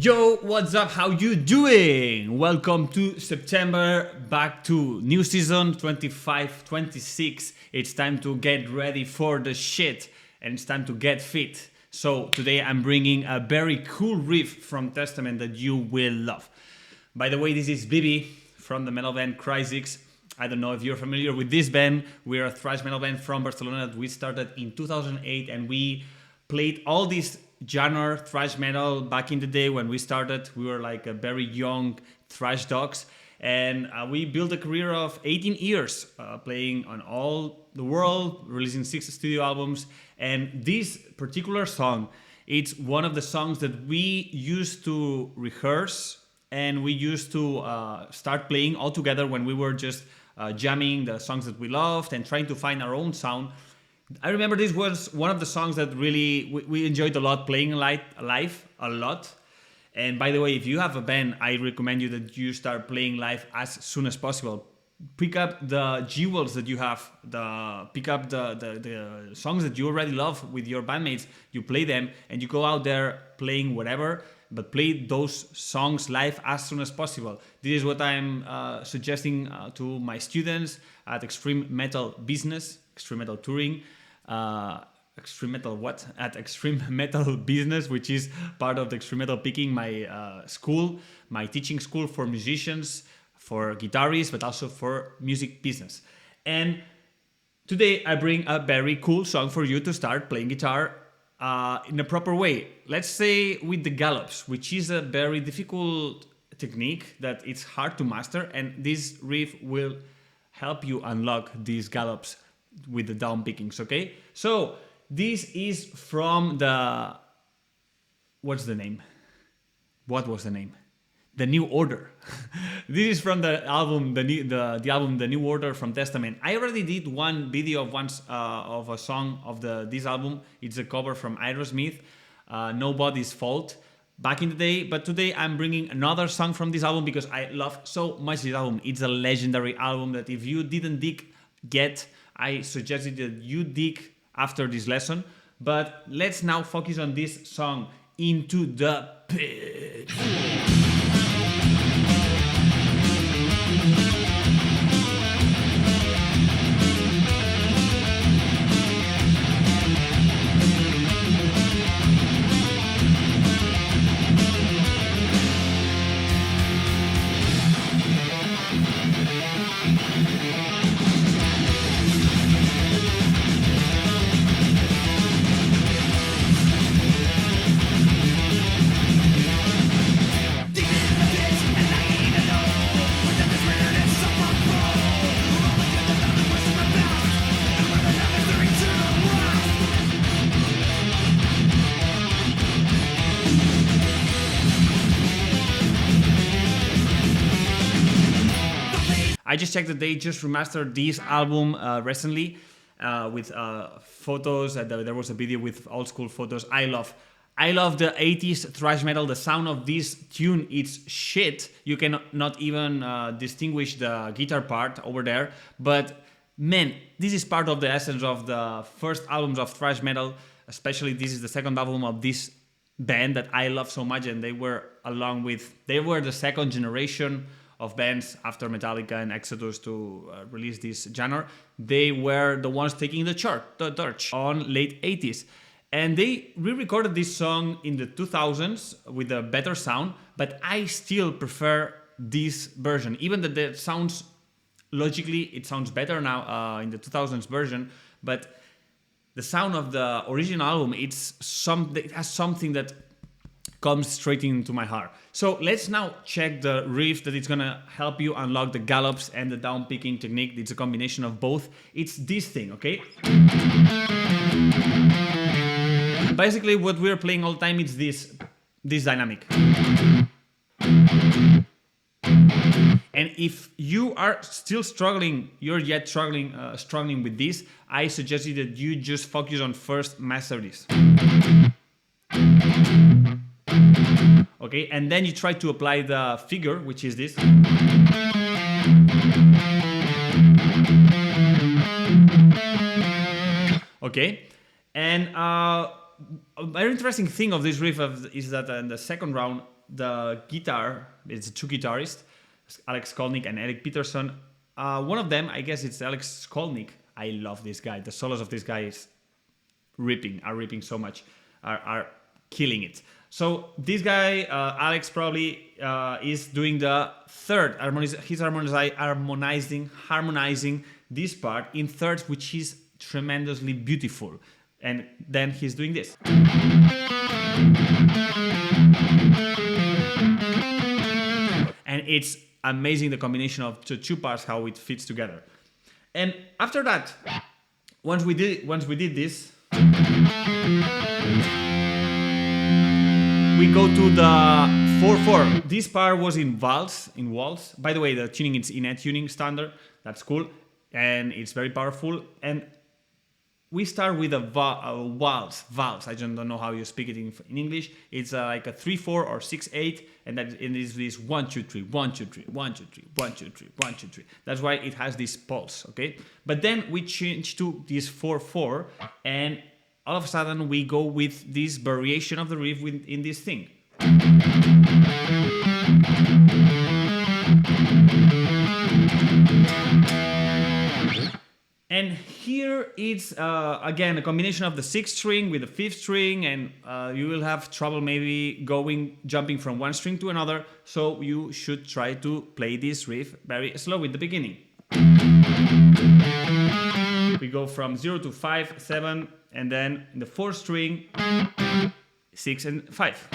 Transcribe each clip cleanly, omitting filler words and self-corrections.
Yo, what's up? How you doing? Welcome to September, back to new season 25-26. It's time to get ready for the shit and it's time to get fit. So today I'm bringing a very cool riff from Testament that you will love. By the way, this is Bibi from the metal band Cryzix. I don't know if you're familiar with this band. We're a thrash metal band from Barcelona that we started in 2008 and we played all these genre thrash metal back in the day when we started. We were like a very young thrash dogs, and we built a career of 18 years playing on all the world, releasing 6 studio albums. And this particular song, it's one of the songs that we used to rehearse and we used to start playing all together when we were just jamming the songs that we loved and trying to find our own sound. I remember this was one of the songs that really we enjoyed a lot, playing live a lot. And by the way, if you have a band, I recommend you that you start playing live as soon as possible. Pick up the jewels that you have, pick up the songs that you already love with your bandmates, you play them and you go out there playing whatever, but play those songs live as soon as possible. This is what I'm suggesting to my students at Extreme Metal Business, Extreme Metal Touring, Extreme Metal what? At Extreme Metal Business, which is part of the Extreme Metal Picking, my school, my teaching school for musicians, for guitarists, but also for music business. And today I bring a very cool song for you to start playing guitar in a proper way. Let's say with the gallops, which is a very difficult technique that it's hard to master, and this riff will help you unlock these gallops with the down pickings, okay? So this is from the... What's the name? What was the name? The New Order. This is from the album, the album The New Order from Testament. I already did one video of a song of this album. It's a cover from Aerosmith, Nobody's Fault, back in the day. But today I'm bringing another song from this album because I love so much this album. It's a legendary album that if you didn't dig yet, I suggested that you dig after this lesson. But let's now focus on this song, Into the Pit. I just checked that they just remastered this album recently with photos. There was a video with old school photos. I love the 80s thrash metal. The sound of this tune, it's shit. You cannot even distinguish the guitar part over there. But man, this is part of the essence of the first albums of thrash metal. Especially this is the second album of this band that I love so much. And they were the second generation of bands after Metallica and Exodus to release this genre. They were the ones taking the torch on late 80s. And they re-recorded this song in the 2000s with a better sound, but I still prefer this version. Even that it sounds, logically, it sounds better now in the 2000s version, but the sound of the original album, it has something that comes straight into my heart. So let's now check the riff that it's gonna help you unlock the gallops and the down picking technique. It's a combination of both. It's this thing, okay? Basically what we're playing all the time is this dynamic. And if you are still struggling, struggling with this, I suggest you that you just focus on first master this. Okay, and then you try to apply the figure, which is this. Okay, and a very interesting thing of this riff is that in the second round, the guitar, it's two guitarists, Alex Skolnick and Eric Peterson. One of them, I guess it's Alex Skolnick. I love this guy. The solos of this guy are ripping so much, are killing it. So this guy, Alex, probably is doing the third he's harmonizing this part in thirds, which is tremendously beautiful. And then he's doing this. And it's amazing, the combination of the two parts, how it fits together. And after that, once we did this, we go to the 4/4. This part was in waltz. By the way, the tuning is in a tuning standard. That's cool, and it's very powerful. And we start with a waltz. I don't know how you speak it in English. It's like a 3/4 or 6/8, and that it is this 1 2 3 1 2 3 1 2 3 1 2 3 1 2 3. That's why it has this pulse, okay? But then we change to this 4/4, and all of a sudden we go with this variation of the riff in this thing. And here it's again a combination of the 6th string with the 5th string, and you will have trouble maybe jumping from one string to another, so you should try to play this riff very slow in the beginning. We go from 0 to 5, 7, and then in the 4th string, 6 and 5.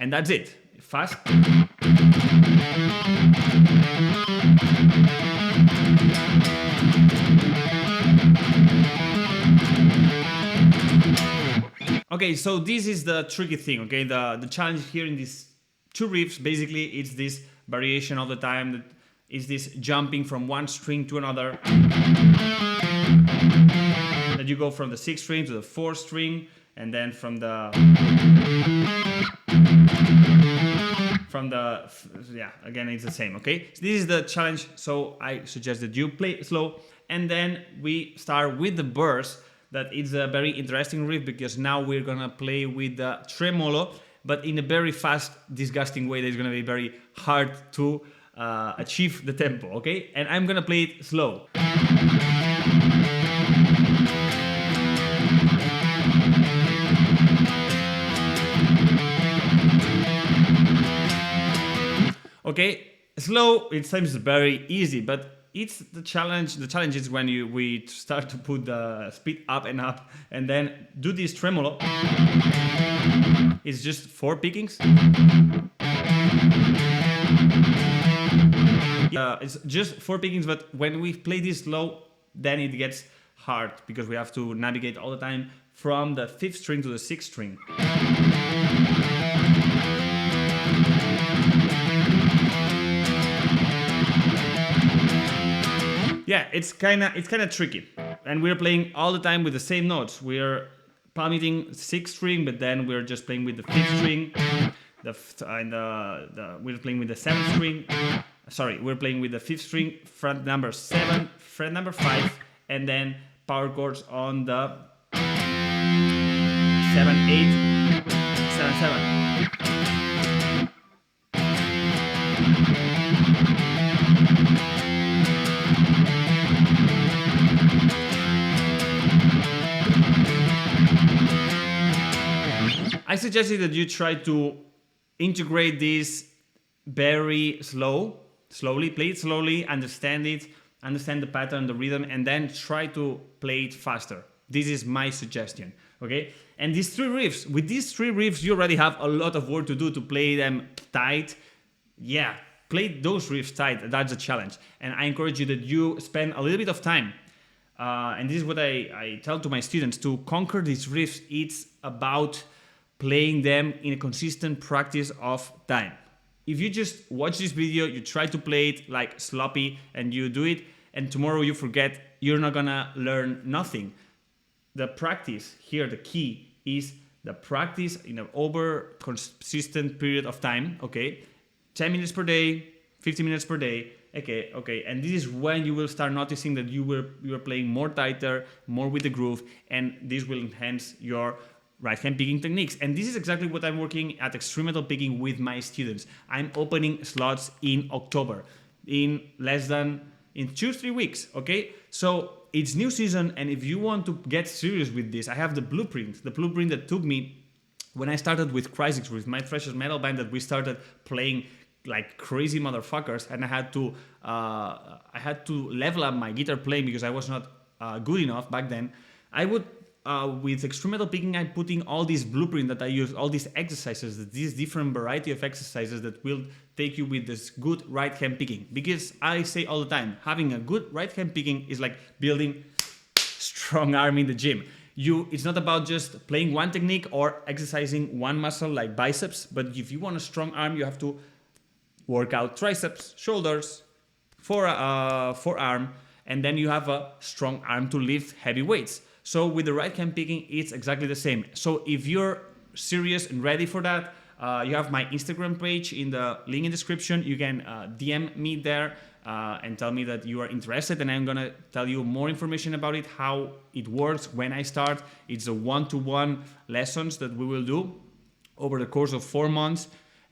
And that's it. Fast. Okay, so this is the tricky thing, okay? The challenge here in these two riffs, basically, it's this variation all the time, that is this jumping from one string to another. That you go from the 6th string to the 4th string, and then again, it's the same, okay? So this is the challenge, so I suggest that you play slow, and then we start with the burst. That is a very interesting riff, because now we're gonna play with the tremolo, but in a very fast, disgusting way that is gonna be very hard to achieve the tempo, okay? And I'm gonna play it slow. Okay, slow, it seems very easy, but it's the challenge. The challenge is when we start to put the speed up, and then do this tremolo. It's just 4 pickings. It's just 4 pickings, but when we play this slow, then it gets hard, because we have to navigate all the time from the 5th string to the 6th string. Yeah, it's kind of tricky, and we're playing all the time with the same notes. We're palmating 6th string, but then we're just playing with the 5th string. We're playing with the 7th string. Sorry, we're playing with the 5th string, fret number 7, fret number 5, and then power chords on the 7, 8, 7, 7. I suggested that you try to integrate this very slowly, play it slowly, understand the pattern, the rhythm, and then try to play it faster. This is my suggestion, okay? And with these three riffs, you already have a lot of work to do to play them tight. Yeah, play those riffs tight, that's a challenge. And I encourage you that you spend a little bit of time. And this is what I tell to my students, to conquer these riffs. It's about playing them in a consistent practice of time. If you just watch this video, you try to play it like sloppy, and you do it, and tomorrow you forget, you're not gonna learn nothing. The practice here, the key is the practice in an over consistent period of time, okay? 10 minutes per day, 15 minutes per day, Okay. And this is when you will start noticing that you are playing more tighter, more with the groove, and this will enhance your right hand picking techniques. And this is exactly what I'm working at Extreme Metal Picking with my students. I'm opening slots in October, in 2-3 weeks, okay? So it's new season, and if you want to get serious with this, I have the blueprint that took me when I started with Crysis, with my precious metal band, that we started playing like crazy motherfuckers, and I had to level up my guitar playing because I was not good enough back then. I would with Extreme Metal Picking, I'm putting all these blueprint that I use, all these exercises, these different variety of exercises that will take you with this good right hand picking. Because I say all the time, having a good right hand picking is like building strong arm in the gym. It's not about just playing one technique or exercising one muscle like biceps, but if you want a strong arm, you have to work out triceps, shoulders, forearm, and then you have a strong arm to lift heavy weights. So with the right hand picking, it's exactly the same. So if you're serious and ready for that, you have my Instagram page in the link in the description. You can DM me there and tell me that you are interested, and I'm gonna tell you more information about it, how it works, when I start. It's a one-to-one lessons that we will do over the course of 4 months.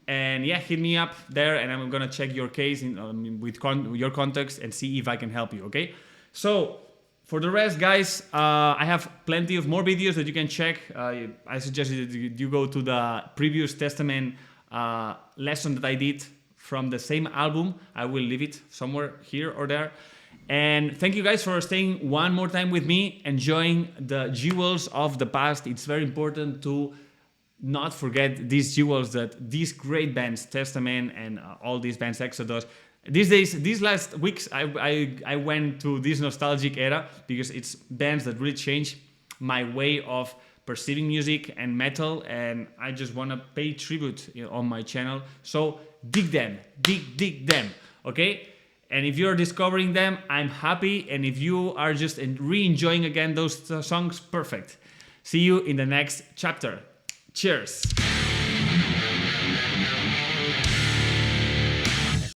And yeah, hit me up there, and I'm gonna check your case with your context and see if I can help you, okay? So for the rest, guys, I have plenty of more videos that you can check. I suggest that you go to the previous Testament lesson that I did from the same album. I will leave it somewhere here or there. And thank you guys for staying one more time with me, enjoying the jewels of the past. It's very important to not forget these jewels that these great bands, Testament and all these bands, Exodus. These last weeks, I went to this nostalgic era because it's bands that really changed my way of perceiving music and metal, and I just want to pay tribute on my channel. So dig them, dig them, okay? And if you're discovering them, I'm happy, and if you are just re-enjoying again those songs, perfect. See you in the next chapter. Cheers.